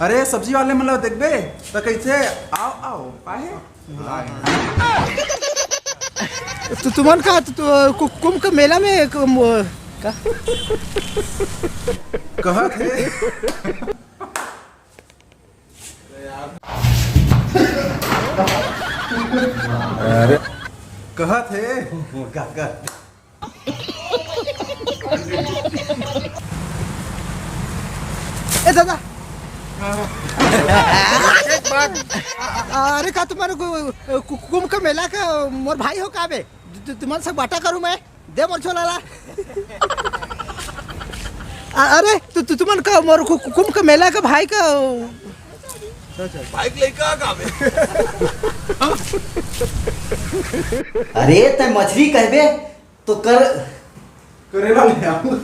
अरे सब्जी वाले मतलब देखबे तो कैसे आओ आओ काहे तो तुमन का कुंभ के मेला में का कहत है अरे कहत है ए दादा अरे का तुम्हारे कुंभ का मेला का मोर भाई हो का बे तुम्हारे से बाटा करूं मैं दे मोर छोला ला अरे तुमन का मोर कुंभ का मेला का भाई का बाइक लेकर का बे अरे ते मछली कहबे तो कर करेला ले आऊं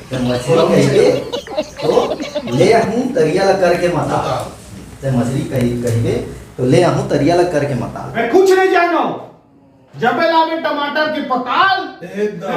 ते मछली कहबे तो ले आऊं तरिया ला करके मता ते मछली कहबे तो ले आऊं तरिया ला करके मता मैं कुछ नहीं जानो जबे लागे टमाटर की पताल ए दा